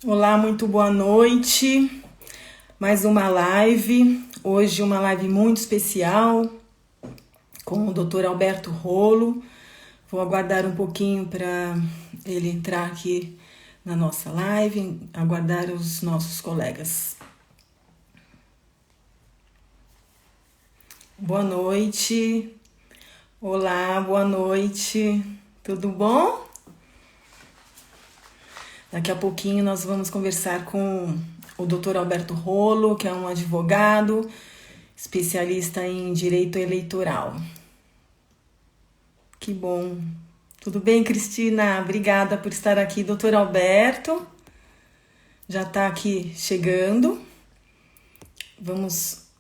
Olá, muito boa noite. Mais uma live. Hoje uma live muito especial com o Dr. Alberto Rolo. Vou aguardar um pouquinho para ele entrar aqui na nossa live, aguardar os nossos colegas. Boa noite. Olá, boa noite. Tudo bom? Daqui a pouquinho nós vamos conversar com o Dr. Alberto Rolo, que é um advogado, especialista em direito eleitoral. Que bom. Tudo bem, Cristina? Obrigada por estar aqui, Dr. Alberto. Já está aqui chegando. Vamos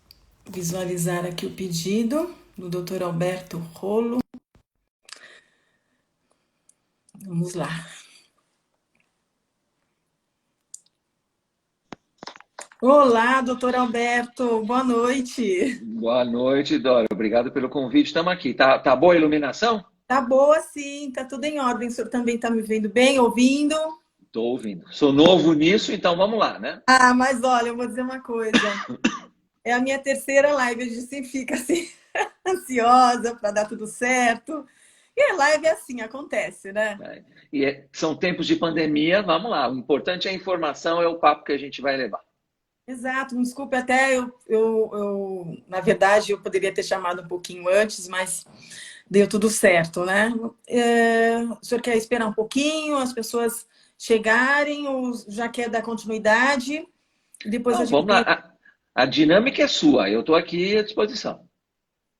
visualizar aqui o pedido do Dr. Alberto Rolo. Vamos lá. Olá, doutor Alberto, boa noite. Boa noite, Dora. Obrigado pelo convite. Estamos aqui. Tá boa a iluminação? Tá boa, sim, tá tudo em ordem. O senhor também está me vendo bem, ouvindo? Estou ouvindo. Sou novo nisso, então vamos lá, né? Ah, mas olha, eu vou dizer uma coisa. É a minha terceira live, a gente sempre fica assim, ansiosa para dar tudo certo. E a live é assim, acontece, né? São tempos de pandemia, vamos lá. O importante é a informação, é o papo que a gente vai levar. Exato, me desculpe até na verdade, eu poderia ter chamado um pouquinho antes, mas deu tudo certo, né? O senhor quer esperar um pouquinho, as pessoas chegarem, ou já quer dar continuidade? Depois a Não, gente... vamos lá. A dinâmica é sua. Eu estou aqui à disposição.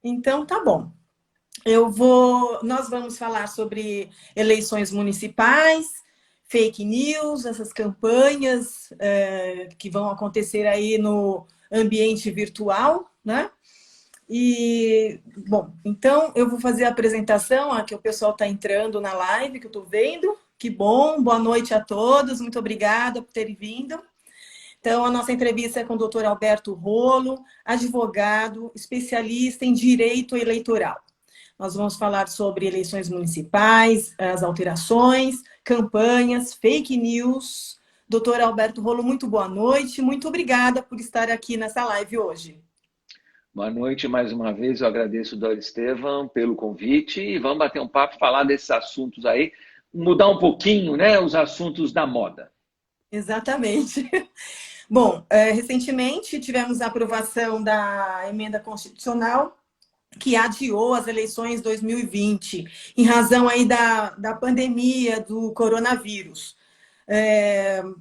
Então, tá bom. Nós vamos falar sobre eleições municipais, fake news, essas campanhas que vão acontecer aí no ambiente virtual, né? E, bom, então eu vou fazer a apresentação, aqui o pessoal está entrando na live, que eu estou vendo. Que bom, boa noite a todos, muito obrigada por terem vindo. Então, a nossa entrevista é com o doutor Alberto Rolo, advogado, especialista em direito eleitoral. Nós vamos falar sobre eleições municipais, as alterações, campanhas, fake news. Doutor Alberto Rolo, muito boa noite. Muito obrigada por estar aqui nessa live hoje. Boa noite mais uma vez. Eu agradeço, Dora Estevam, pelo convite. E vamos bater um papo, falar desses assuntos aí. Mudar um pouquinho, né? Os assuntos da moda. Exatamente. Bom, recentemente tivemos a aprovação da emenda constitucional que adiou as eleições 2020, em razão aí da pandemia do coronavírus.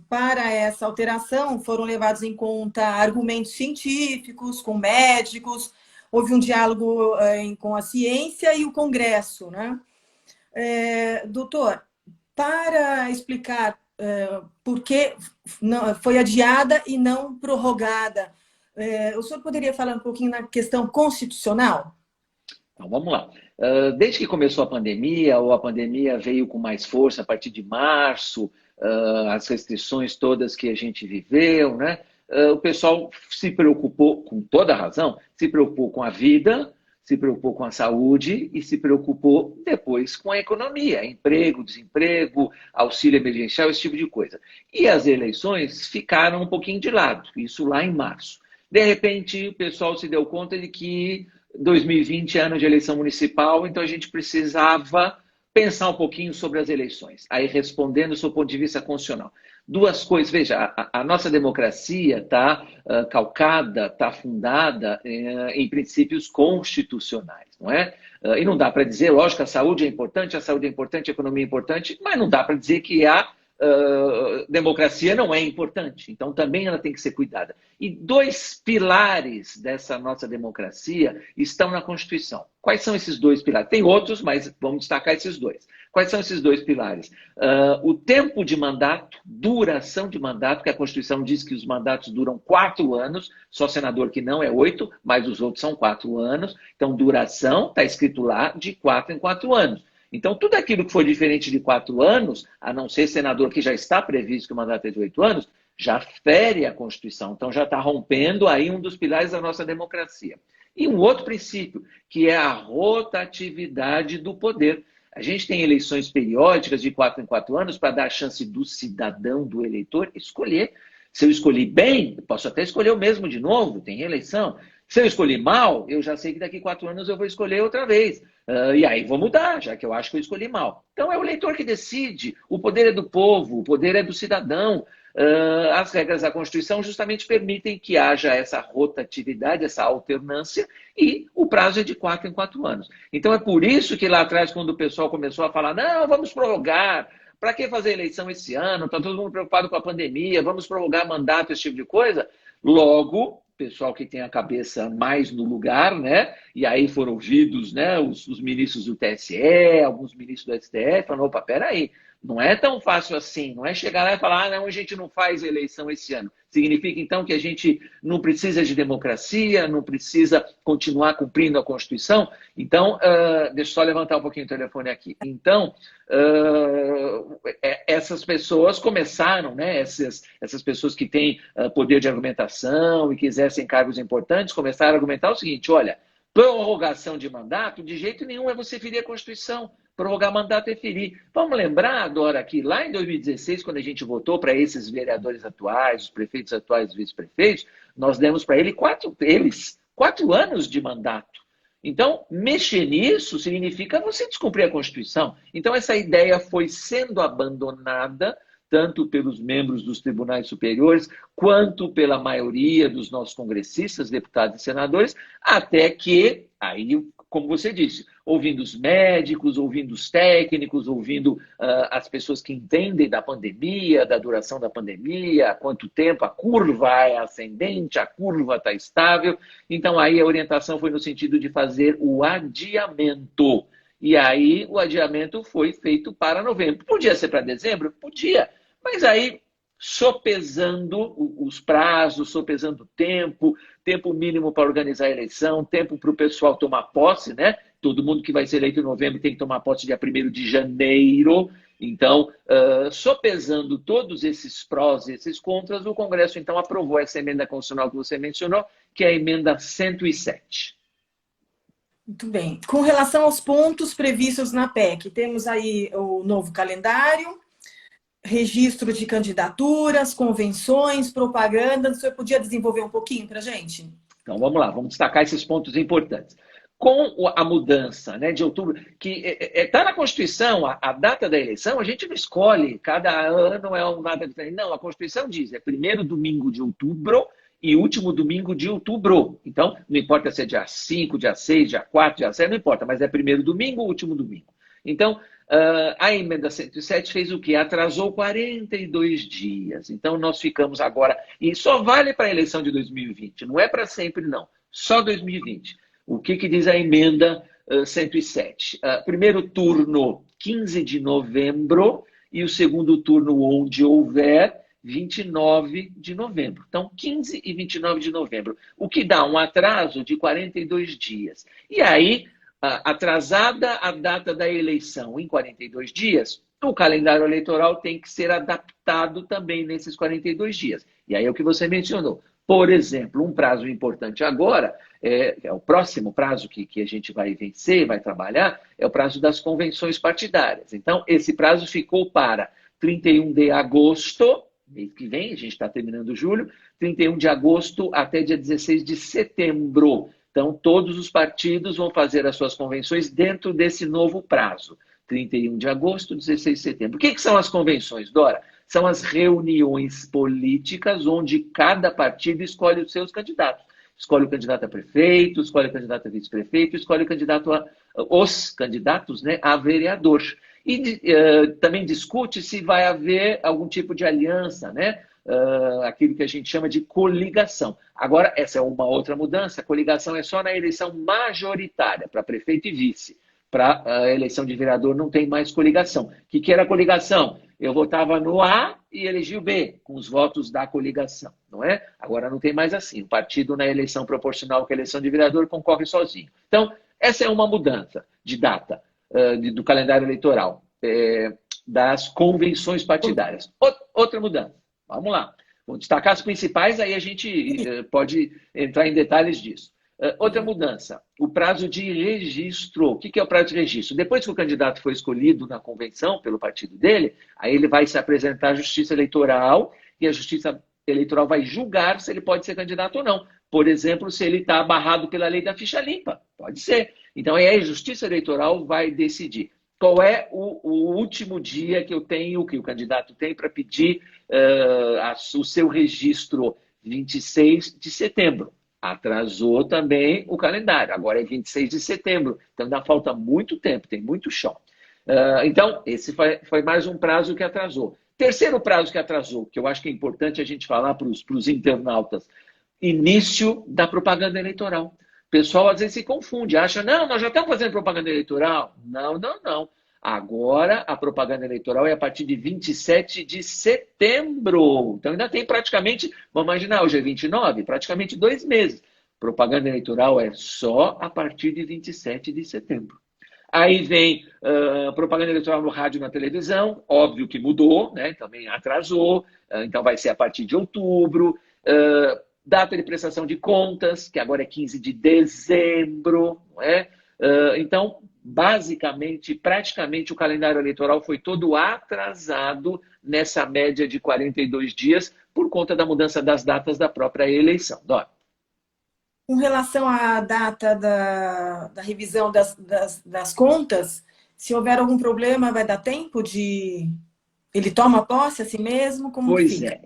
Para essa alteração, foram levados em conta argumentos científicos, com médicos, houve um diálogo com a ciência e o Congresso, né? Doutor, para explicar por que foi adiada e não prorrogada, o senhor poderia falar um pouquinho na questão constitucional? Então, vamos lá. Desde que começou a pandemia, ou a pandemia veio com mais força a partir de março, as restrições todas que a gente viveu, né? O pessoal se preocupou, com toda razão, se preocupou com a vida, se preocupou com a saúde e se preocupou depois com a economia, emprego, desemprego, auxílio emergencial, esse tipo de coisa. E as eleições ficaram um pouquinho de lado, isso lá em março. De repente, o pessoal se deu conta de que 2020 é ano de eleição municipal, então a gente precisava pensar um pouquinho sobre as eleições. Aí, respondendo do seu ponto de vista constitucional. Duas coisas, veja, a nossa democracia está calcada, está fundada em princípios constitucionais, não é? E não dá para dizer, lógico, a saúde é importante, a economia é importante, mas não dá para dizer que a democracia não é importante, então também ela tem que ser cuidada. E dois pilares dessa nossa democracia estão na Constituição. Quais são esses dois pilares? Tem outros, mas vamos destacar esses dois. Quais são esses dois pilares? O tempo de mandato, duração de mandato, que a Constituição diz que os mandatos duram 4 anos, só senador que não é 8, mas os outros são 4 anos. Então, duração, está escrito lá, de 4 em 4 anos. Então, tudo aquilo que for diferente de 4 anos, a não ser senador que já está previsto que o mandato é de 8 anos, já fere a Constituição. Então, já está rompendo aí um dos pilares da nossa democracia. E um outro princípio, que é a rotatividade do poder. A gente tem eleições periódicas de 4 em 4 anos para dar a chance do cidadão, do eleitor, escolher. Se eu escolhi bem, eu posso até escolher o mesmo de novo, tem reeleição. Se eu escolhi mal, eu já sei que daqui a 4 anos eu vou escolher outra vez. E aí vou mudar, já que eu acho que eu escolhi mal. Então é o eleitor que decide. O poder é do povo, o poder é do cidadão. As regras da Constituição justamente permitem que haja essa rotatividade, essa alternância, e o prazo é de 4 em 4 anos. Então é por isso que lá atrás, quando o pessoal começou a falar, não, vamos prorrogar, para que fazer eleição esse ano? Está todo mundo preocupado com a pandemia, vamos prorrogar mandato, esse tipo de coisa. Logo, pessoal que tem a cabeça mais no lugar, né? E aí foram ouvidos, né, os ministros do TSE, alguns ministros do STF, falaram, opa, peraí, não é tão fácil assim, não é chegar lá e falar, não, a gente não faz eleição esse ano. Significa, então, que a gente não precisa de democracia, não precisa continuar cumprindo a Constituição? Então, deixa eu só levantar um pouquinho o telefone aqui. Então, essas pessoas começaram, né, essas pessoas que têm poder de argumentação e que exercem cargos importantes, começaram a argumentar o seguinte, olha, prorrogação de mandato, de jeito nenhum é você ferir a Constituição. Prorrogar mandato é ferir. Vamos lembrar, Dora, que lá em 2016, quando a gente votou para esses vereadores atuais, os prefeitos atuais, os vice-prefeitos, nós demos para eles 4 anos de mandato. Então, mexer nisso significa você descumprir a Constituição. Então, essa ideia foi sendo abandonada tanto pelos membros dos tribunais superiores, quanto pela maioria dos nossos congressistas, deputados e senadores, até que, aí, como você disse, ouvindo os médicos, ouvindo os técnicos, ouvindo as pessoas que entendem da pandemia, da duração da pandemia, há quanto tempo a curva é ascendente, a curva está estável. Então, aí a orientação foi no sentido de fazer o adiamento. E aí o adiamento foi feito para novembro. Podia ser para dezembro? Podia. Mas aí, sopesando os prazos, sopesando o tempo mínimo para organizar a eleição, tempo para o pessoal tomar posse, né? Todo mundo que vai ser eleito em novembro tem que tomar posse dia 1º de janeiro. Então, sopesando todos esses prós e esses contras, o Congresso, então, aprovou essa emenda constitucional que você mencionou, que é a emenda 107. Muito bem. Com relação aos pontos previstos na PEC, temos aí o novo calendário, registro de candidaturas, convenções, propaganda. O senhor podia desenvolver um pouquinho para a gente? Então, vamos lá, vamos destacar esses pontos importantes. Com a mudança, né, de outubro, que está na Constituição, a data da eleição, a gente não escolhe, cada ano é uma data diferente. Não, a Constituição diz, é 1º domingo de outubro e último domingo de outubro. Então, não importa se é dia 5, dia 6, dia 4, dia 7, não importa, mas é 1º domingo ou último domingo. Então, a emenda 107 fez o quê? Atrasou 42 dias. Então, nós ficamos agora... E só vale para a eleição de 2020, não é para sempre, não. Só 2020. O que diz a emenda 107? Primeiro turno, 15 de novembro, e o segundo turno, onde houver, 29 de novembro. Então, 15 e 29 de novembro, o que dá um atraso de 42 dias. E aí, atrasada a data da eleição em 42 dias, o calendário eleitoral tem que ser adaptado também nesses 42 dias. E aí é o que você mencionou. Por exemplo, um prazo importante agora, é o próximo prazo que a gente vai vencer, vai trabalhar, é o prazo das convenções partidárias. Então, esse prazo ficou para 31 de agosto, mês que vem, a gente está terminando julho, 31 de agosto até dia 16 de setembro. Então, todos os partidos vão fazer as suas convenções dentro desse novo prazo. 31 de agosto, 16 de setembro. O que são as convenções, Dora? São as reuniões políticas onde cada partido escolhe os seus candidatos. Escolhe o candidato a prefeito, escolhe o candidato a vice-prefeito, escolhe o candidato os candidatos, né, a vereador. E também discute se vai haver algum tipo de aliança, né? Aquilo que a gente chama de coligação. Agora, essa é uma outra mudança. A coligação é só na eleição majoritária, para prefeito e vice. Para a eleição de vereador não tem mais coligação. O que era coligação? Eu votava no A e elegi o B, com os votos da coligação, não é? Agora não tem mais assim. O partido na eleição proporcional com a eleição de vereador concorre sozinho. Então, essa é uma mudança de data do calendário eleitoral, das convenções partidárias. Outra mudança. Vamos lá. Vou destacar as principais, aí a gente pode entrar em detalhes disso. Outra mudança, o prazo de registro. O que é o prazo de registro? Depois que o candidato foi escolhido na convenção pelo partido dele, aí ele vai se apresentar à Justiça Eleitoral e a Justiça Eleitoral vai julgar se ele pode ser candidato ou não. Por exemplo, se ele está barrado pela lei da ficha limpa. Pode ser. Então, aí a Justiça Eleitoral vai decidir qual é o último dia que que o candidato tem para pedir o seu registro. 26 de setembro. Atrasou também o calendário. Agora é 26 de setembro. Então, ainda falta muito tempo, tem muito chão. Então, esse foi mais um prazo que atrasou. Terceiro prazo que atrasou, que eu acho que é importante a gente falar para os internautas. Início da propaganda eleitoral. O pessoal às vezes se confunde, acha, não, nós já estamos fazendo propaganda eleitoral. Não, não, não. Agora a propaganda eleitoral é a partir de 27 de setembro. Então ainda tem praticamente, vamos imaginar, hoje é 29, praticamente 2 meses. Propaganda eleitoral é só a partir de 27 de setembro. Aí vem propaganda eleitoral no rádio e na televisão, óbvio que mudou, né? Também atrasou, então vai ser a partir de outubro. Data de prestação de contas, que agora é 15 de dezembro, não é? Então, basicamente, praticamente o calendário eleitoral foi todo atrasado nessa média de 42 dias por conta da mudança das datas da própria eleição. Dora. Com relação à data da revisão das contas, se houver algum problema, vai dar tempo de... Ele toma posse a si mesmo? Como Pois fica? é.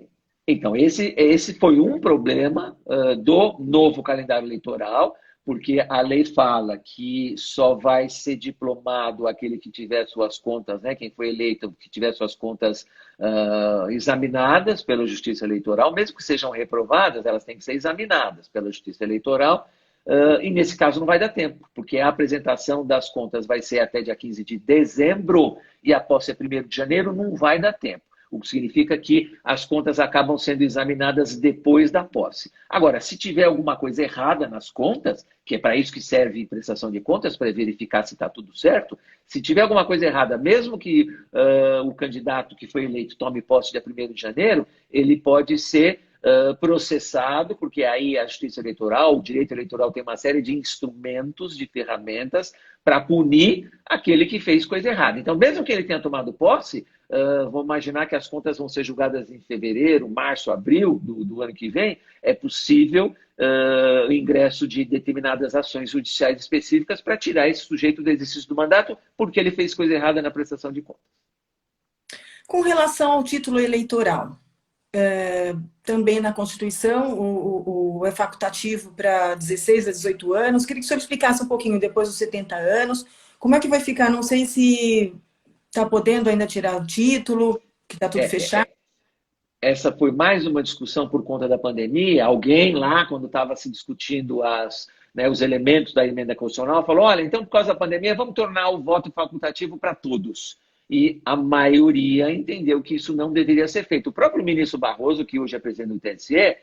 Então, esse foi um problema do novo calendário eleitoral, porque a lei fala que só vai ser diplomado aquele que tiver suas contas, né, quem foi eleito, que tiver suas contas examinadas pela Justiça Eleitoral, mesmo que sejam reprovadas, elas têm que ser examinadas pela Justiça Eleitoral, e nesse caso não vai dar tempo, porque a apresentação das contas vai ser até dia 15 de dezembro e a posse é 1º de janeiro, não vai dar tempo. O que significa que as contas acabam sendo examinadas depois da posse. Agora, se tiver alguma coisa errada nas contas, que é para isso que serve prestação de contas, para verificar se está tudo certo, se tiver alguma coisa errada, mesmo que o candidato que foi eleito tome posse dia 1º de janeiro, ele pode ser processado, porque aí a Justiça Eleitoral, o direito eleitoral tem uma série de instrumentos, de ferramentas, para punir aquele que fez coisa errada. Então, mesmo que ele tenha tomado posse, vamos imaginar que as contas vão ser julgadas em fevereiro, março, abril do ano que vem, é possível o ingresso de determinadas ações judiciais específicas para tirar esse sujeito do exercício do mandato porque ele fez coisa errada na prestação de contas. Com relação ao título eleitoral, também na Constituição, é facultativo para 16 a 18 anos. Queria que o senhor explicasse um pouquinho, depois dos 70 anos, como é que vai ficar? Não sei se está podendo ainda tirar o título, que está tudo fechado. Essa foi mais uma discussão por conta da pandemia. Alguém lá, quando estava se discutindo os elementos da emenda constitucional, falou, olha, então por causa da pandemia, vamos tornar o voto facultativo para todos. E a maioria entendeu que isso não deveria ser feito. O próprio ministro Barroso, que hoje é presidente do TSE,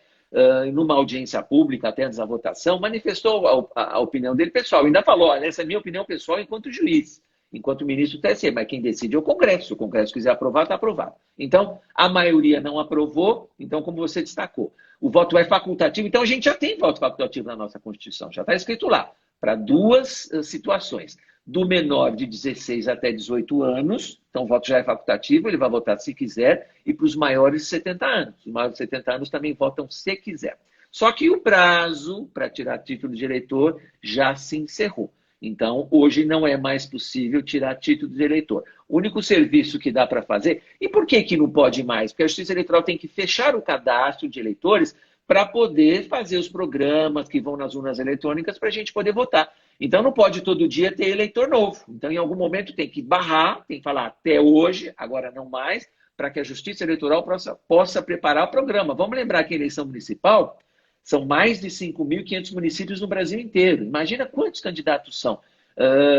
numa audiência pública, até antes da votação, manifestou a opinião dele pessoal. Ainda falou, olha, essa é a minha opinião pessoal enquanto juiz, enquanto ministro do TSE, mas quem decide é o Congresso. Se o Congresso quiser aprovar, está aprovado. Então, a maioria não aprovou, então, como você destacou, o voto é facultativo. Então, a gente já tem voto facultativo na nossa Constituição, já está escrito lá, para 2 situações. Do menor de 16 até 18 anos, então o voto já é facultativo, ele vai votar se quiser, e para os maiores de 70 anos. Os maiores de 70 anos também votam se quiser. Só que o prazo para tirar título de eleitor já se encerrou. Então, hoje não é mais possível tirar título de eleitor. O único serviço que dá para fazer... E por que não pode mais? Porque a Justiça Eleitoral tem que fechar o cadastro de eleitores para poder fazer os programas que vão nas urnas eletrônicas para a gente poder votar. Então, não pode todo dia ter eleitor novo. Então, em algum momento, tem que barrar, tem que falar até hoje, agora não mais, para que a Justiça Eleitoral possa preparar o programa. Vamos lembrar que a eleição municipal são mais de 5.500 municípios no Brasil inteiro. Imagina quantos candidatos são.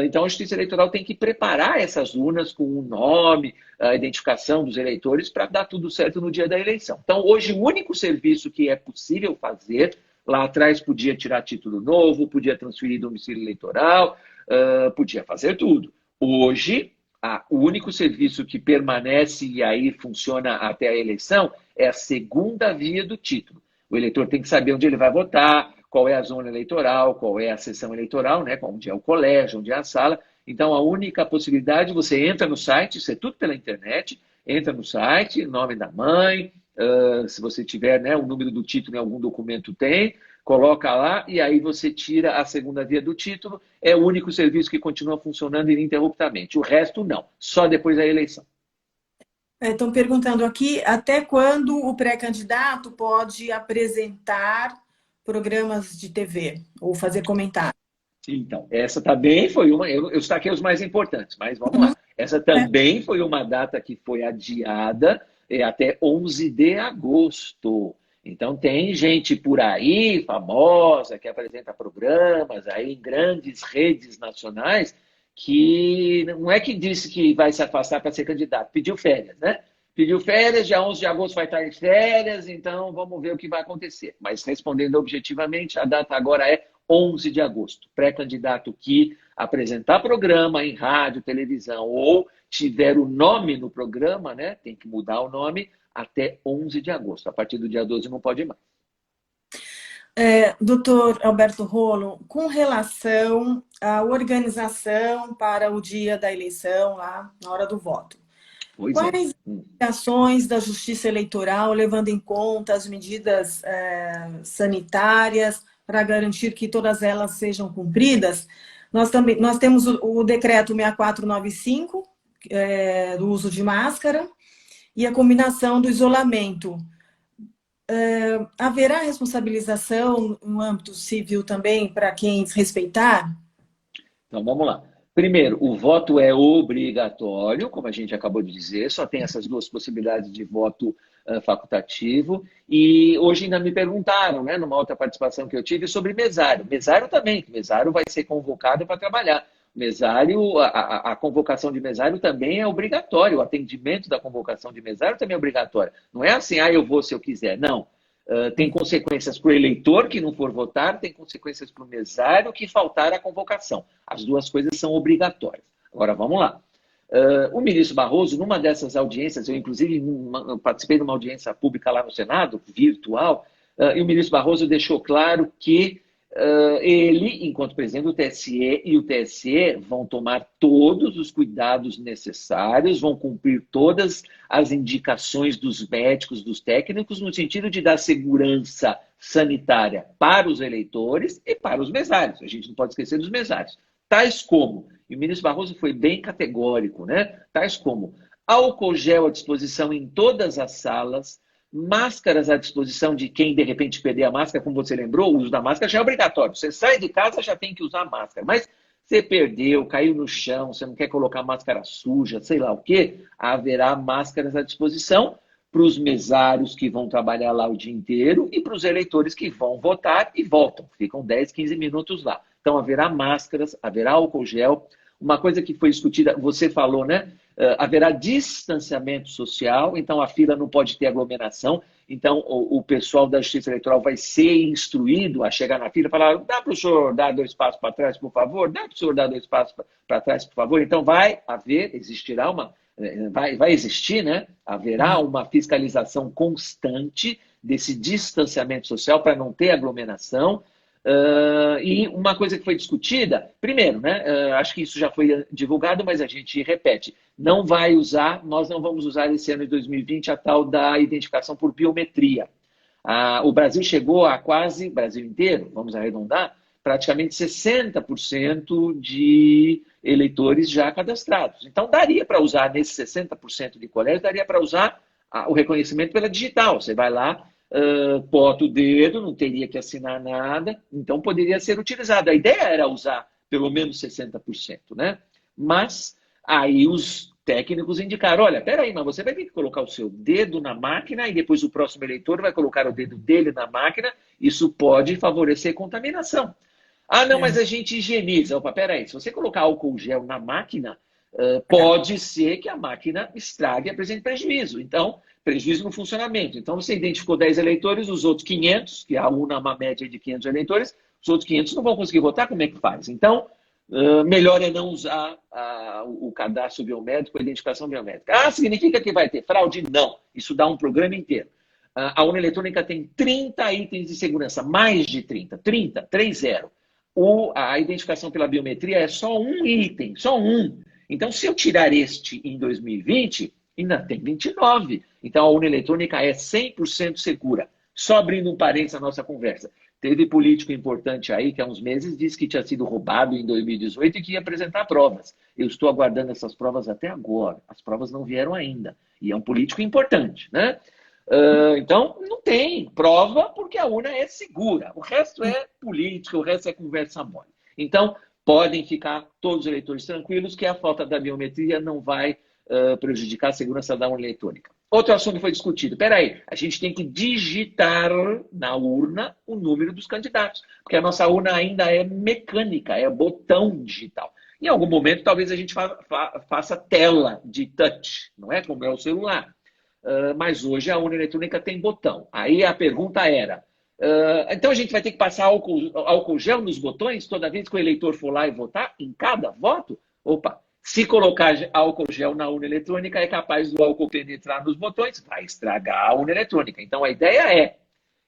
Então, a Justiça Eleitoral tem que preparar essas urnas com o nome, a identificação dos eleitores para dar tudo certo no dia da eleição. Então, hoje, o único serviço que é possível fazer, lá atrás podia tirar título novo, podia transferir domicílio eleitoral, podia fazer tudo. Hoje, o único serviço que permanece e aí funciona até a eleição é a segunda via do título. O eleitor tem que saber onde ele vai votar, qual é a zona eleitoral, qual é a sessão eleitoral, né? Onde é o colégio, onde é a sala. Então, a única possibilidade, você entra no site, isso é tudo pela internet, entra no site, nome da mãe, se você tiver, né, o número do título em algum documento tem, coloca lá e aí você tira a segunda via do título. É o único serviço que continua funcionando ininterruptamente. O resto, não. Só depois da eleição. Estão perguntando aqui até quando o pré-candidato pode apresentar programas de TV ou fazer comentário. Então, essa também foi uma. Eu destaquei os mais importantes, mas vamos Uhum. lá. Essa também foi uma data que foi adiada até 11 de agosto. Então, tem gente por aí, famosa, que apresenta programas aí em grandes redes nacionais, que não é que disse que vai se afastar para ser candidato, pediu férias, né? Pediu férias, dia 11 de agosto vai estar em férias, então vamos ver o que vai acontecer. Mas respondendo objetivamente, a data agora é 11 de agosto. Pré-candidato que apresentar programa em rádio, televisão ou tiver o nome no programa, né, tem que mudar o nome até 11 de agosto. A partir do dia 12 não pode mais. Doutor Alberto Rolo, com relação à organização para o dia da eleição, lá na hora do voto, Pois é. quais ações da Justiça Eleitoral, levando em conta as medidas sanitárias para garantir que todas elas sejam cumpridas? Nós temos o decreto 6495, do uso de máscara, e a combinação do isolamento. Haverá responsabilização no âmbito civil também para quem desrespeitar? Então, vamos lá. Primeiro, o voto é obrigatório, como a gente acabou de dizer, só tem essas duas possibilidades de voto facultativo. E hoje ainda me perguntaram, né, numa outra participação que eu tive, sobre mesário. Mesário também, mesário vai ser convocado para trabalhar. Mesário, a convocação de mesário também é obrigatória, o atendimento da convocação de mesário também é obrigatório. Não é assim, eu vou se eu quiser. Não. Tem consequências para o eleitor que não for votar, tem consequências para o mesário que faltar a convocação. As duas coisas são obrigatórias. Agora, vamos lá. O ministro Barroso, numa dessas audiências, eu inclusive participei de uma audiência pública lá no Senado, virtual, e o ministro Barroso deixou claro que ele, enquanto presidente do TSE e o TSE, vão tomar todos os cuidados necessários, vão cumprir todas as indicações dos médicos, dos técnicos, no sentido de dar segurança sanitária para os eleitores e para os mesários. A gente não pode esquecer dos mesários. Tais como, e o ministro Barroso foi bem categórico, né? Tais como álcool gel à disposição em todas as salas, máscaras à disposição de quem, de repente, perder a máscara, como você lembrou, o uso da máscara já é obrigatório. Você sai de casa, já tem que usar máscara. Mas você perdeu, caiu no chão, você não quer colocar máscara suja, sei lá o quê, haverá máscaras à disposição para os mesários que vão trabalhar lá o dia inteiro e para os eleitores que vão votar e voltam. Ficam 10, 15 minutos lá. Então, haverá máscaras, haverá álcool gel. Uma coisa que foi discutida, você falou, né? Haverá distanciamento social, então a fila não pode ter aglomeração. Então, o pessoal da Justiça Eleitoral vai ser instruído a chegar na fila e falar: dá para o senhor dar 2 passos para trás, por favor? Dá para o senhor dar 2 passos para trás, por favor? Então, vai existir, né? Haverá uma fiscalização constante desse distanciamento social para não ter aglomeração. E uma coisa que foi discutida, primeiro, né, acho que isso já foi divulgado, mas a gente repete, nós não vamos usar esse ano de 2020 a tal da identificação por biometria. O Brasil chegou a quase, Brasil inteiro, vamos arredondar, praticamente 60% de eleitores já cadastrados. Então, daria para usar, nesses 60% de colégio, daria para usar o reconhecimento pela digital. Você vai lá, bota o dedo, não teria que assinar nada, então poderia ser utilizado. A ideia era usar pelo menos 60%, né? Mas aí os técnicos indicaram: olha, peraí, mas você vai ter que colocar o seu dedo na máquina e depois o próximo eleitor vai colocar o dedo dele na máquina, isso pode favorecer contaminação. Não, mas a gente higieniza. Opa, peraí, se você colocar álcool gel na máquina, pode ser que a máquina estrague e apresente prejuízo. Então, prejuízo no funcionamento. Então, você identificou 10 eleitores, os outros 500, que a UNA é uma média de 500 eleitores, os outros 500 não vão conseguir votar, como é que faz? Então, melhor é não usar o cadastro biométrico, a identificação biométrica. Significa que vai ter fraude? Não. Isso dá um programa inteiro. A urna eletrônica tem 30 itens de segurança, mais de 30, 30. A identificação pela biometria é só um item, só um. Então, se eu tirar este em 2020, ainda tem 29. Então, a urna eletrônica é 100% segura. Só abrindo um parênteses na nossa conversa. Teve político importante aí que há uns meses disse que tinha sido roubado em 2018 e que ia apresentar provas. Eu estou aguardando essas provas até agora. As provas não vieram ainda. E é um político importante, né? Então, não tem prova porque a urna é segura. O resto é política, o resto é conversa mole. Então, podem ficar todos os eleitores tranquilos que a falta da biometria não vai prejudicar a segurança da urna eletrônica. Outro assunto foi discutido. Peraí, a gente tem que digitar na urna o número dos candidatos, porque a nossa urna ainda é mecânica, é botão digital. Em algum momento, talvez a gente faça tela de touch, não é como é o celular. Mas hoje a urna eletrônica tem botão. Aí a pergunta era, então a gente vai ter que passar álcool gel nos botões toda vez que o eleitor for lá e votar, em cada voto? Opa, se colocar álcool gel na urna eletrônica, é capaz do álcool penetrar nos botões, vai estragar a urna eletrônica. Então a ideia é,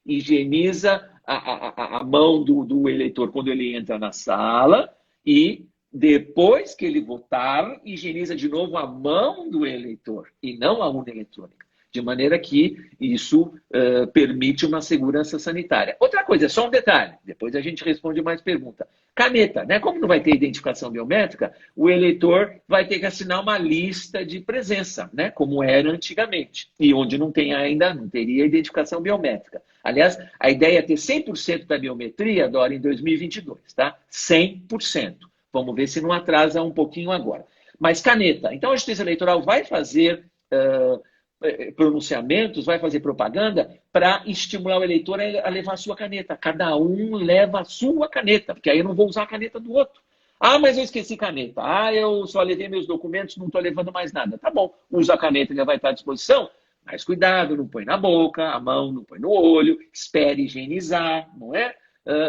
higieniza a mão do eleitor quando ele entra na sala e depois que ele votar, higieniza de novo a mão do eleitor e não a urna eletrônica. De maneira que isso permite uma segurança sanitária. Outra coisa, só um detalhe, depois a gente responde mais pergunta. Caneta, né? Como não vai ter identificação biométrica, o eleitor vai ter que assinar uma lista de presença, né? Como era antigamente. E onde não tem ainda, não teria identificação biométrica. Aliás, a ideia é ter 100% da biometria, Dora, em 2022, tá? 100%. Vamos ver se não atrasa um pouquinho agora. Mas caneta. Então, a Justiça Eleitoral vai fazer pronunciamentos, vai fazer propaganda para estimular o eleitor a levar a sua caneta. Cada um leva a sua caneta, porque aí eu não vou usar a caneta do outro. Ah, mas eu esqueci caneta. Ah, eu só levei meus documentos, não estou levando mais nada. Tá bom, usa a caneta que já vai estar à disposição, mas cuidado, não põe na boca, a mão não põe no olho, espere higienizar, não é?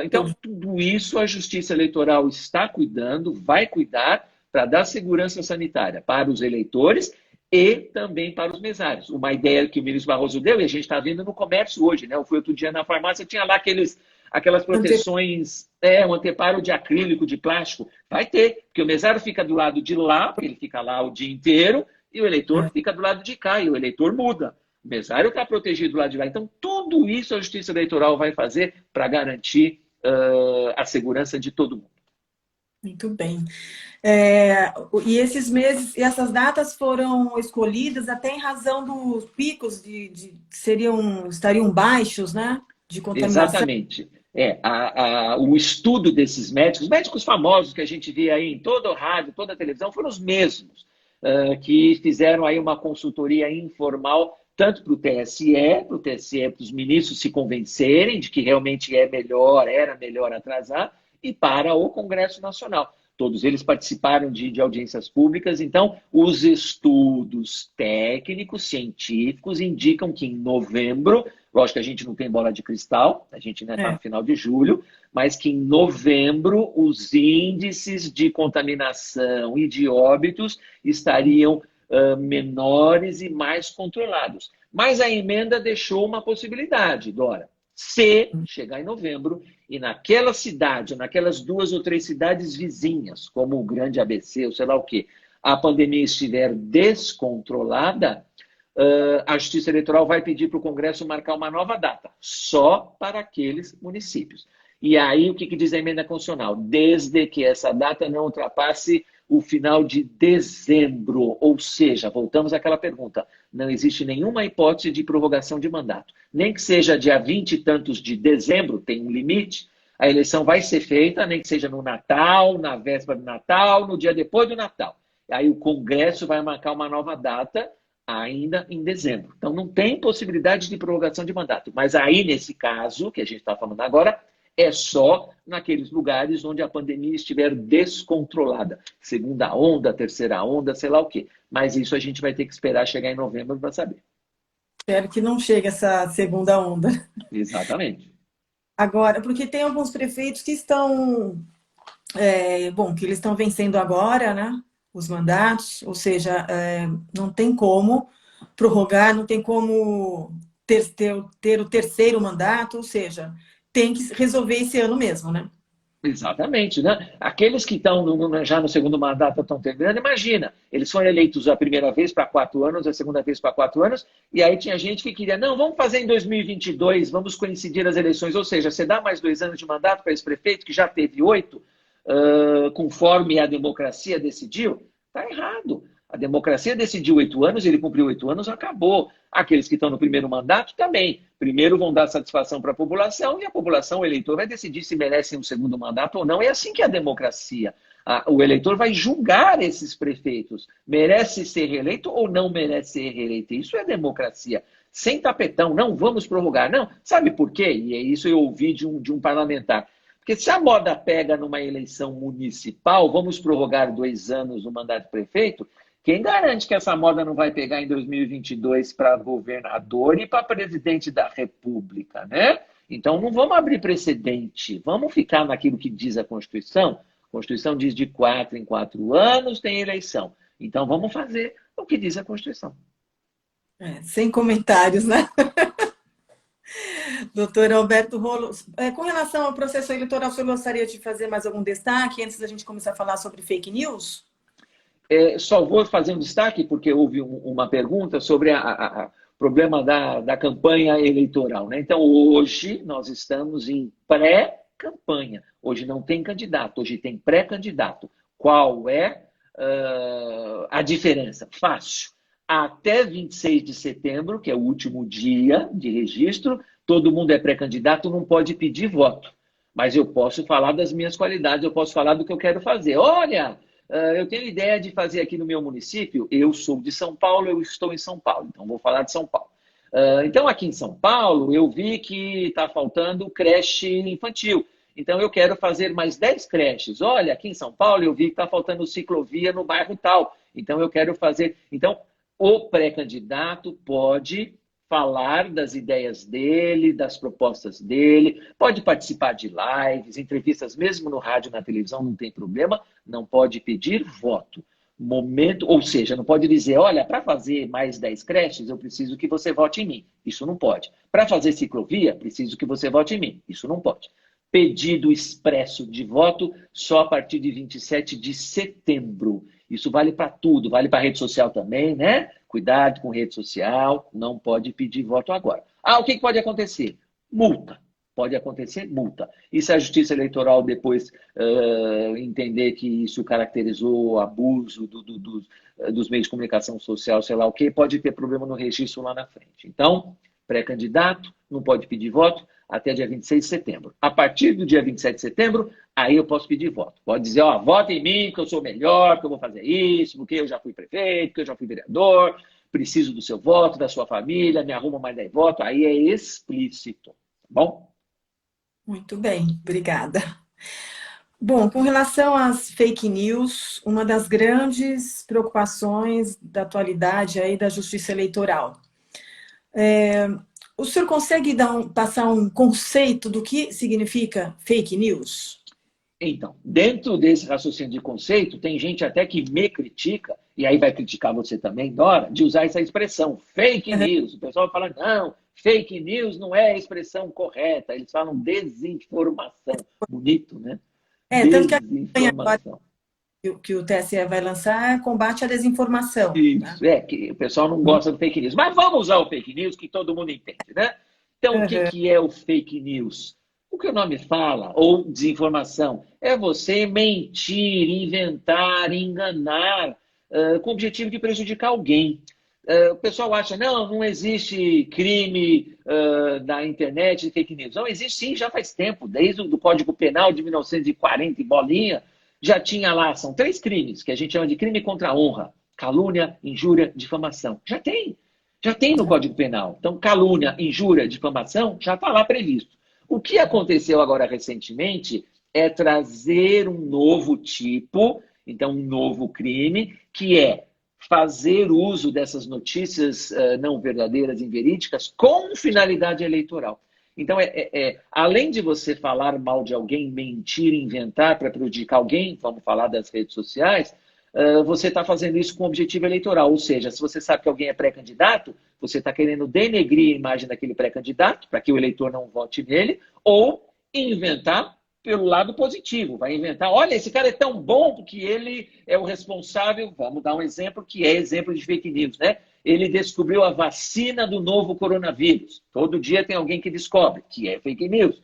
Então, tudo isso a Justiça Eleitoral está cuidando, vai cuidar para dar segurança sanitária para os eleitores e também para os mesários. Uma ideia que o ministro Barroso deu, e a gente está vendo no comércio hoje, né? Eu fui outro dia na farmácia, tinha lá aquelas proteções, um anteparo de acrílico, de plástico. Vai ter, porque o mesário fica do lado de lá, porque ele fica lá o dia inteiro, e o eleitor fica do lado de cá, e o eleitor muda. O mesário está protegido do lado de lá. Então, tudo isso a Justiça Eleitoral vai fazer para garantir a segurança de todo mundo. Muito bem. E esses meses, e essas datas foram escolhidas até em razão dos picos estariam baixos, né? De contaminação. Exatamente. O estudo desses médicos, médicos famosos que a gente vê aí em toda a rádio, toda a televisão, foram os mesmos que fizeram aí uma consultoria informal, tanto para o TSE, para os ministros se convencerem de que realmente era melhor atrasar, e para o Congresso Nacional. Todos eles participaram de audiências públicas, então os estudos técnicos, científicos, indicam que em novembro, lógico que a gente não tem bola de cristal, a gente ainda está no final de julho, mas que em novembro os índices de contaminação e de óbitos estariam menores e mais controlados. Mas a emenda deixou uma possibilidade, Dora. Se chegar em novembro e naquela cidade, naquelas 2 ou 3 cidades vizinhas, como o Grande ABC, ou sei lá o quê, a pandemia estiver descontrolada, a Justiça Eleitoral vai pedir para o Congresso marcar uma nova data, só para aqueles municípios. E aí, o que diz a emenda constitucional? Desde que essa data não ultrapasse o final de dezembro, ou seja, voltamos àquela pergunta, não existe nenhuma hipótese de prorrogação de mandato. Nem que seja dia 20 e tantos de dezembro, tem um limite, a eleição vai ser feita, nem que seja no Natal, na véspera do Natal, no dia depois do Natal. Aí o Congresso vai marcar uma nova data ainda em dezembro. Então não tem possibilidade de prorrogação de mandato. Mas aí, nesse caso, que a gente está falando agora, é só naqueles lugares onde a pandemia estiver descontrolada. Segunda onda, terceira onda, sei lá o quê. Mas isso a gente vai ter que esperar chegar em novembro para saber. Espero que não chegue essa segunda onda. Exatamente. Agora, porque tem alguns prefeitos que estão... que eles estão vencendo agora, né? Os mandatos. Ou seja, não tem como prorrogar, não tem como ter o terceiro mandato, ou seja, tem que resolver esse ano mesmo, né? Exatamente, né? Aqueles que estão já no segundo mandato estão terminando, imagina, eles foram eleitos a primeira vez para 4 anos, a segunda vez para 4 anos, e aí tinha gente que queria, não, vamos fazer em 2022, vamos coincidir as eleições, ou seja, você dá mais 2 anos de mandato para esse prefeito, que já teve 8, conforme a democracia decidiu, está errado. A democracia decidiu 8 anos, ele cumpriu 8 anos, acabou. Aqueles que estão no primeiro mandato também. Primeiro vão dar satisfação para a população e a população, o eleitor, vai decidir se merecem um segundo mandato ou não. É assim que é a democracia. O eleitor vai julgar esses prefeitos. Merece ser reeleito ou não merece ser reeleito? Isso é democracia. Sem tapetão, não vamos prorrogar. Não, sabe por quê? E é isso eu ouvi de um parlamentar. Porque se a moda pega numa eleição municipal, vamos prorrogar 2 anos no mandato de prefeito, quem garante que essa moda não vai pegar em 2022 para governador e para presidente da República, né? Então, não vamos abrir precedente. Vamos ficar naquilo que diz a Constituição. A Constituição diz de 4 em 4 anos tem eleição. Então, vamos fazer o que diz a Constituição. Sem comentários, né? Doutor Alberto Rolo, com relação ao processo eleitoral, você gostaria de fazer mais algum destaque antes da gente começar a falar sobre fake news? Só vou fazer um destaque, porque houve uma pergunta sobre o problema da campanha eleitoral, né? Então, hoje nós estamos em pré-campanha. Hoje não tem candidato, hoje tem pré-candidato. Qual é a diferença? Fácil. Até 26 de setembro, que é o último dia de registro, todo mundo é pré-candidato, não pode pedir voto. Mas eu posso falar das minhas qualidades, eu posso falar do que eu quero fazer. Olha, eu tenho ideia de fazer aqui no meu município, eu sou de São Paulo, eu estou em São Paulo, então vou falar de São Paulo. Então, aqui em São Paulo, eu vi que está faltando creche infantil. Então, eu quero fazer mais 10 creches. Olha, aqui em São Paulo, eu vi que está faltando ciclovia no bairro tal. Então, eu quero fazer... Então, o pré-candidato pode falar das ideias dele, das propostas dele, pode participar de lives, entrevistas, mesmo no rádio, na televisão, não tem problema, não pode pedir voto. Ou seja, não pode dizer, olha, para fazer mais 10 creches, eu preciso que você vote em mim. Isso não pode. Para fazer ciclovia, preciso que você vote em mim. Isso não pode. Pedido expresso de voto só a partir de 27 de setembro. Isso vale para tudo, vale para rede social também, né? Cuidado com rede social, não pode pedir voto agora. O que pode acontecer? Multa. Pode acontecer multa. E se a Justiça Eleitoral depois entender que isso caracterizou abuso dos meios de comunicação social, sei lá o quê, pode ter problema no registro lá na frente. Então, pré-candidato, não pode pedir voto até dia 26 de setembro. A partir do dia 27 de setembro, aí eu posso pedir voto. Pode dizer, vota em mim, que eu sou melhor, que eu vou fazer isso, porque eu já fui prefeito, que eu já fui vereador, preciso do seu voto, da sua família, me arruma mais 10 votos. Aí é explícito, tá bom? Muito bem, obrigada. Bom, com relação às fake news, uma das grandes preocupações da atualidade aí da Justiça Eleitoral. O senhor consegue passar um conceito do que significa fake news? Então, dentro desse raciocínio de conceito, tem gente até que me critica, e aí vai criticar você também, Dora, de usar essa expressão, fake news. O pessoal fala, não, fake news não é a expressão correta, eles falam desinformação. Bonito, né? Tanto que a campanha que o TSE vai lançar é combate à desinformação. Isso, né? Que o pessoal não gosta do fake news. Mas vamos usar o fake news que todo mundo entende, né? Então, o que é o fake news? O que o nome fala, ou desinformação, é você mentir, inventar, enganar, com o objetivo de prejudicar alguém. O pessoal acha, não existe crime na internet de fake news. Não, existe sim, já faz tempo, desde o Código Penal de 1940 e bolinha, já tinha lá, são 3 crimes, que a gente chama de crime contra a honra, calúnia, injúria, difamação. Já tem no Código Penal. Então, calúnia, injúria, difamação, já está lá previsto. O que aconteceu agora recentemente é trazer um novo tipo, então um novo crime, que é fazer uso dessas notícias não verdadeiras, inverídicas, com finalidade eleitoral. Então, além de você falar mal de alguém, mentir, inventar para prejudicar alguém, vamos falar das redes sociais, você está fazendo isso com objetivo eleitoral. Ou seja, se você sabe que alguém é pré-candidato, você está querendo denegrir a imagem daquele pré-candidato, para que o eleitor não vote nele, ou inventar pelo lado positivo, vai inventar, olha, esse cara é tão bom porque ele é o responsável, vamos dar um exemplo que é exemplo de fake news, né? Ele descobriu a vacina do novo coronavírus. Todo dia tem alguém que descobre, que é fake news.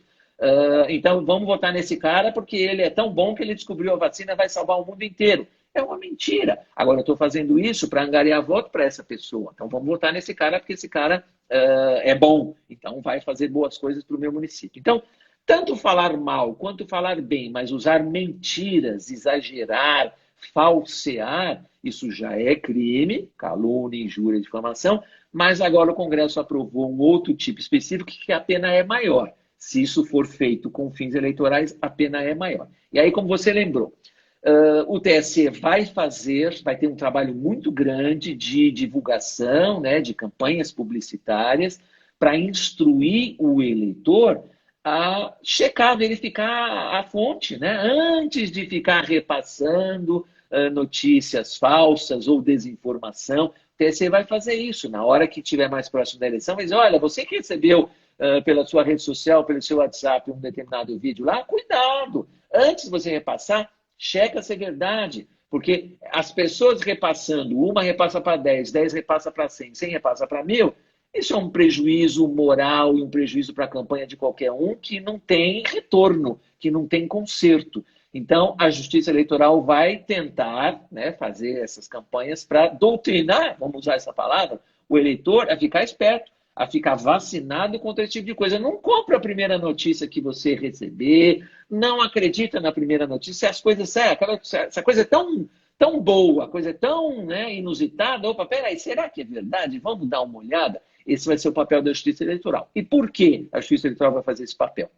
Então, vamos votar nesse cara porque ele é tão bom que ele descobriu a vacina e vai salvar o mundo inteiro. É uma mentira. Agora, eu estou fazendo isso para angariar voto para essa pessoa. Então, vamos votar nesse cara porque esse cara é bom. Então, vai fazer boas coisas para o meu município. Então, tanto falar mal quanto falar bem, mas usar mentiras, exagerar, falsear, isso já é crime, calúnia, injúria, difamação, mas agora o Congresso aprovou um outro tipo específico que a pena é maior. Se isso for feito com fins eleitorais, a pena é maior. E aí, como você lembrou, o TSE vai ter um trabalho muito grande de divulgação, né, de campanhas publicitárias, para instruir o eleitor a checar, verificar a fonte, né? Antes de ficar repassando notícias falsas ou desinformação. O TSE vai fazer isso na hora que estiver mais próximo da eleição, mas olha, você que recebeu pela sua rede social, pelo seu WhatsApp, um determinado vídeo lá, cuidado! Antes de você repassar, checa se é verdade, porque as pessoas repassando, uma repassa para 10, 10 repassa para 100, 100 repassa para 1000, isso é um prejuízo moral e um prejuízo para a campanha de qualquer um que não tem retorno, que não tem conserto. Então, a Justiça Eleitoral vai tentar, né, fazer essas campanhas para doutrinar, vamos usar essa palavra, o eleitor a ficar esperto, a ficar vacinado contra esse tipo de coisa. Não compra a primeira notícia que você receber, não acredita na primeira notícia, as coisas, essa coisa é tão boa, a coisa é tão, né, inusitada. Opa, peraí, será que é verdade? Vamos dar uma olhada? Esse vai ser o papel da Justiça Eleitoral. E por que a Justiça Eleitoral vai fazer esse papel?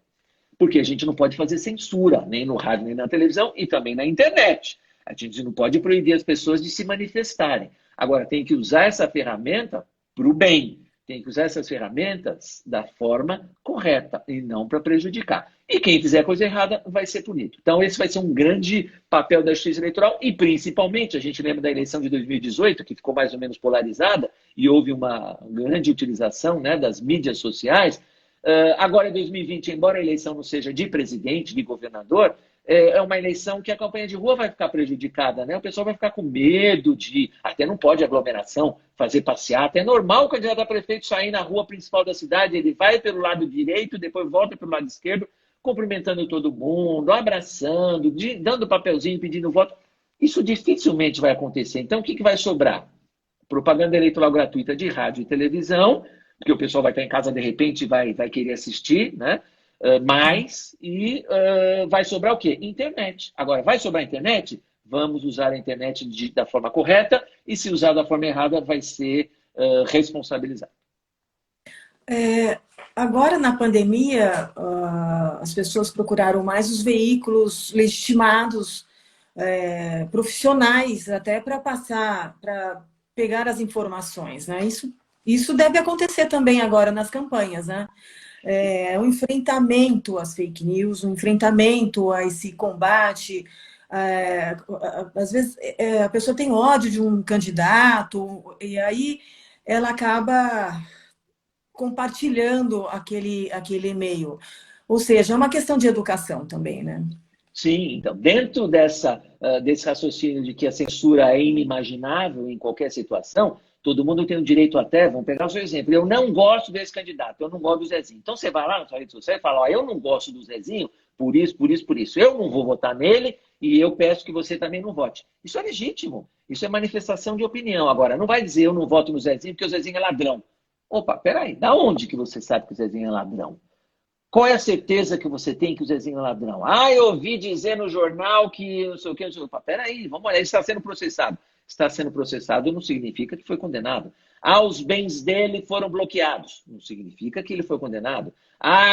Porque a gente não pode fazer censura, nem no rádio, nem na televisão, e também na internet. A gente não pode proibir as pessoas de se manifestarem. Agora, tem que usar essa ferramenta para o bem. Tem que usar essas ferramentas da forma correta e não para prejudicar. E quem fizer coisa errada vai ser punido. Então, esse vai ser um grande papel da Justiça Eleitoral e, principalmente, a gente lembra da eleição de 2018, que ficou mais ou menos polarizada e houve uma grande utilização, né, das mídias sociais. Agora, em 2020, embora a eleição não seja de presidente, de governador, é uma eleição que a campanha de rua vai ficar prejudicada, né? O pessoal vai ficar com medo de... Até não pode aglomeração, fazer passeata. É normal o candidato a prefeito sair na rua principal da cidade, ele vai pelo lado direito, depois volta pelo lado esquerdo, cumprimentando todo mundo, abraçando, dando papelzinho, pedindo voto. Isso dificilmente vai acontecer. Então, o que vai sobrar? Propaganda eleitoral gratuita de rádio e televisão, porque o pessoal vai estar em casa de repente e vai querer assistir, né? Vai sobrar o quê? Internet. Agora, vai sobrar internet? Vamos usar a internet da forma correta e, se usar da forma errada, vai ser responsabilizado. Agora, na pandemia, as pessoas procuraram mais os veículos legitimados, profissionais, até para pegar as informações, né? Isso deve acontecer também agora nas campanhas, né? Um enfrentamento às fake news, um enfrentamento a esse combate. Às vezes a pessoa tem ódio de um candidato e aí ela acaba compartilhando aquele e-mail. Ou seja, é uma questão de educação também, né? Sim, então, dentro desse raciocínio de que a censura é inimaginável em qualquer situação, todo mundo tem o direito até, vamos pegar o seu exemplo, eu não gosto desse candidato, eu não gosto do Zezinho. Então você vai lá na sua rede social e fala, eu não gosto do Zezinho, por isso, por isso, por isso. Eu não vou votar nele e eu peço que você também não vote. Isso é legítimo, isso é manifestação de opinião. Agora, não vai dizer eu não voto no Zezinho porque o Zezinho é ladrão. Opa, peraí, da onde que você sabe que o Zezinho é ladrão? Qual é a certeza que você tem que o Zezinho é ladrão? Eu ouvi dizer no jornal que não sei o que, não sei o que. Peraí, vamos olhar, ele está sendo processado. Está sendo processado não significa que foi condenado. Os bens dele foram bloqueados. Não significa que ele foi condenado.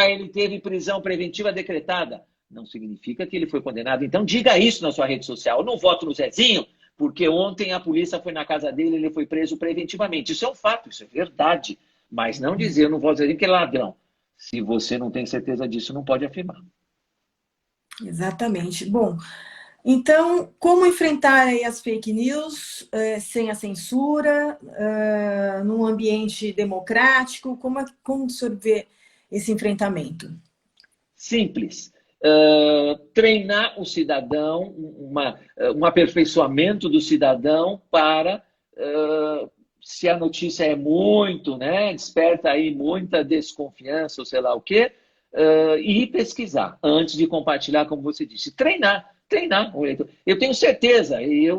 Ele teve prisão preventiva decretada. Não significa que ele foi condenado. Então diga isso na sua rede social. Eu não voto no Zezinho porque ontem a polícia foi na casa dele e ele foi preso preventivamente. Isso é um fato, isso é verdade. Mas não dizer eu não voto no Zezinho porque ele é ladrão. Se você não tem certeza disso, não pode afirmar. Exatamente. Bom, Então, como enfrentar aí as fake news sem a censura, num ambiente democrático? Como o senhor vê esse enfrentamento? Simples. Treinar o cidadão, um aperfeiçoamento do cidadão para, se a notícia é muito, né, desperta aí muita desconfiança ou sei lá o quê, e pesquisar antes de compartilhar, como você disse. Treinar o leitor. Eu tenho certeza,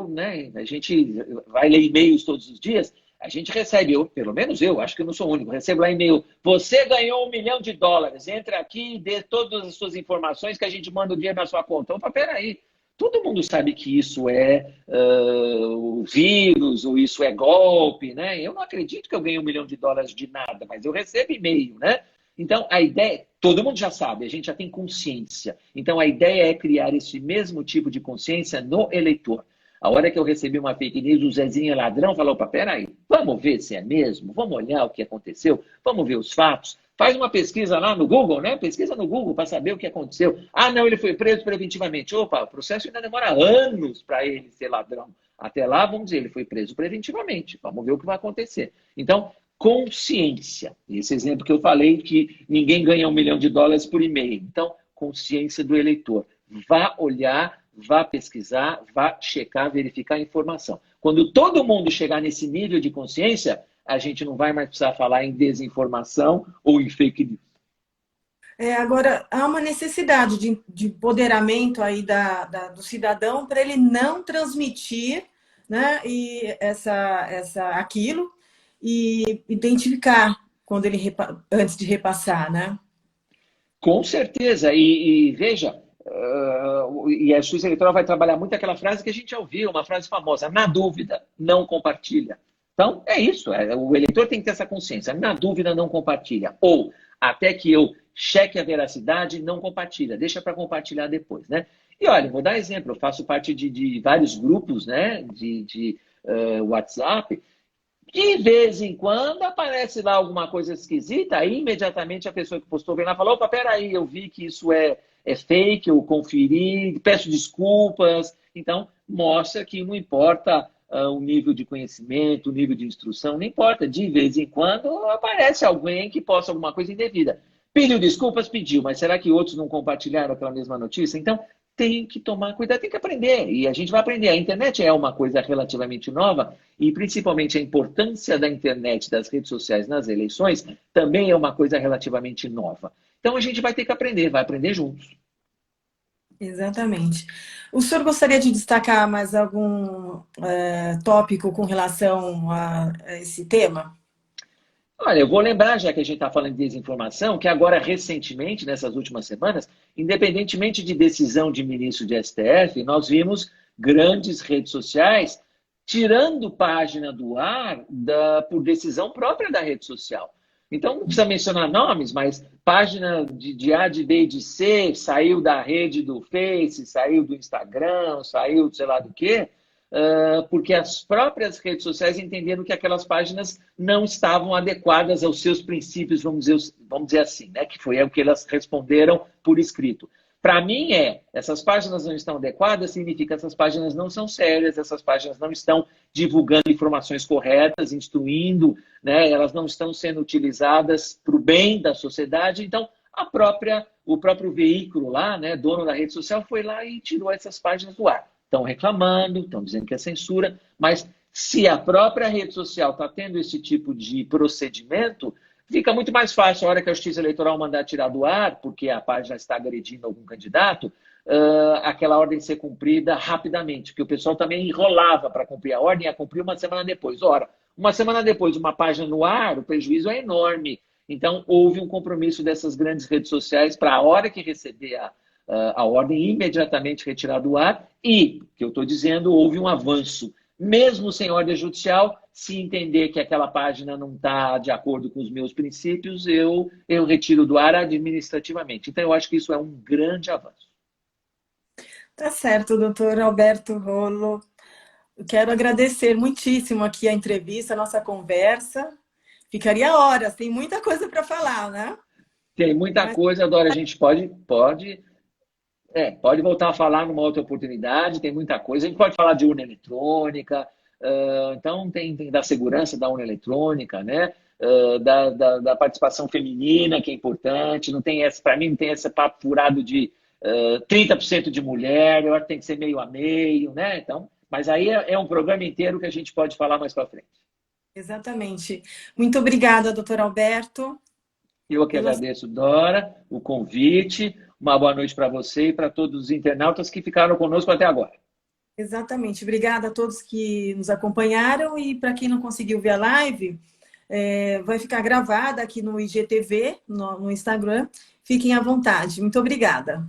né, a gente vai ler e-mails todos os dias, a gente recebe, pelo menos eu, acho que eu não sou o único, recebo lá e-mail, você ganhou $1 milhão, entra aqui e dê todas as suas informações que a gente manda o dinheiro na sua conta. Opa, peraí, todo mundo sabe que isso é o vírus, ou isso é golpe, né? Eu não acredito que eu ganhei $1 milhão de nada, mas eu recebo e-mail, né? Então, a ideia, todo mundo já sabe, a gente já tem consciência. Então, a ideia é criar esse mesmo tipo de consciência no eleitor. A hora que eu recebi uma fake news, o Zezinho é ladrão, falou, opa, peraí, vamos ver se é mesmo, vamos olhar o que aconteceu, vamos ver os fatos. Faz uma pesquisa lá no Google, né? Pesquisa no Google para saber o que aconteceu. Ah, não, ele foi preso preventivamente. Opa, o processo ainda demora anos para ele ser ladrão. Até lá, vamos dizer, ele foi preso preventivamente. Vamos ver o que vai acontecer. Então, consciência. Esse exemplo que eu falei, que ninguém ganha $1 milhão por e-mail. Então, consciência do eleitor. Vá olhar, vá pesquisar, vá checar, verificar a informação. Quando todo mundo chegar nesse nível de consciência, a gente não vai mais precisar falar em desinformação ou em fake news. Agora, há uma necessidade de empoderamento aí do cidadão para ele não transmitir, né, aquilo e identificar antes de repassar, né? Com certeza. E veja, e a Justiça Eleitoral vai trabalhar muito aquela frase que a gente já ouviu, uma frase famosa, na dúvida, não compartilha. Então, é isso, o eleitor tem que ter essa consciência, na dúvida, não compartilha. Ou, até que eu cheque a veracidade, não compartilha, deixa para compartilhar depois, né? E olha, vou dar exemplo, eu faço parte de vários grupos, né, de WhatsApp, de vez em quando aparece lá alguma coisa esquisita, aí imediatamente a pessoa que postou vem lá e fala, opa, peraí, eu vi que isso é fake, eu conferi, peço desculpas. Então, mostra que não importa o nível de conhecimento, o nível de instrução, não importa. De vez em quando aparece alguém que posta alguma coisa indevida. Pediu desculpas, pediu, mas será que outros não compartilharam aquela mesma notícia? Então, tem que tomar cuidado, tem que aprender. E a gente vai aprender. A internet é uma coisa relativamente nova e, principalmente, a importância da internet, das redes sociais nas eleições, também é uma coisa relativamente nova. Então, a gente vai ter que aprender, vai aprender juntos. Exatamente. O senhor gostaria de destacar mais algum tópico com relação a esse tema? Olha, eu vou lembrar, já que a gente está falando de desinformação, que agora, recentemente, nessas últimas semanas, independentemente de decisão de ministro de STF, nós vimos grandes redes sociais tirando página do ar por decisão própria da rede social. Então, não precisa mencionar nomes, mas página de A, de B e de C saiu da rede do Face, saiu do Instagram, saiu de sei lá do quê, porque as próprias redes sociais entenderam que aquelas páginas não estavam adequadas aos seus princípios, vamos dizer assim, né? Que foi o que elas responderam por escrito. Para mim, essas páginas não estão adequadas, significa que essas páginas não são sérias, essas páginas não estão divulgando informações corretas, instruindo, né? Elas não estão sendo utilizadas para o bem da sociedade. Então, o próprio veículo lá, né, dono da rede social, foi lá e tirou essas páginas do ar. Estão reclamando, estão dizendo que é censura, mas se a própria rede social está tendo esse tipo de procedimento, fica muito mais fácil a hora que a Justiça Eleitoral mandar tirar do ar, porque a página está agredindo algum candidato, aquela ordem ser cumprida rapidamente, porque o pessoal também enrolava para cumprir a ordem, ia cumprir uma semana depois. Ora, uma semana depois, uma página no ar, o prejuízo é enorme. Então, houve um compromisso dessas grandes redes sociais para a hora que receber a ordem imediatamente retirar do ar e, que eu estou dizendo, houve um avanço. Mesmo sem ordem judicial, se entender que aquela página não está de acordo com os meus princípios, eu retiro do ar administrativamente. Então, eu acho que isso é um grande avanço. Tá certo, doutor Alberto Rolo. Eu quero agradecer muitíssimo aqui a entrevista, a nossa conversa. Ficaria horas, tem muita coisa para falar, né? Tem muita coisa, Dora, a gente pode Pode voltar a falar numa outra oportunidade, tem muita coisa. A gente pode falar de urna eletrônica, então tem da segurança da urna eletrônica, né? Da participação feminina, que é importante. Não tem essa, para mim, não tem esse papo furado de 30% de mulher, eu acho que tem que ser meio a meio, né? Então, mas aí é um programa inteiro que a gente pode falar mais para frente. Exatamente. Muito obrigada, doutor Alberto. Eu que Pelas... agradeço, Dora, o convite. Uma boa noite para você e para todos os internautas que ficaram conosco até agora. Exatamente. Obrigada a todos que nos acompanharam e para quem não conseguiu ver a live, vai ficar gravada aqui no IGTV, no Instagram. Fiquem à vontade. Muito obrigada.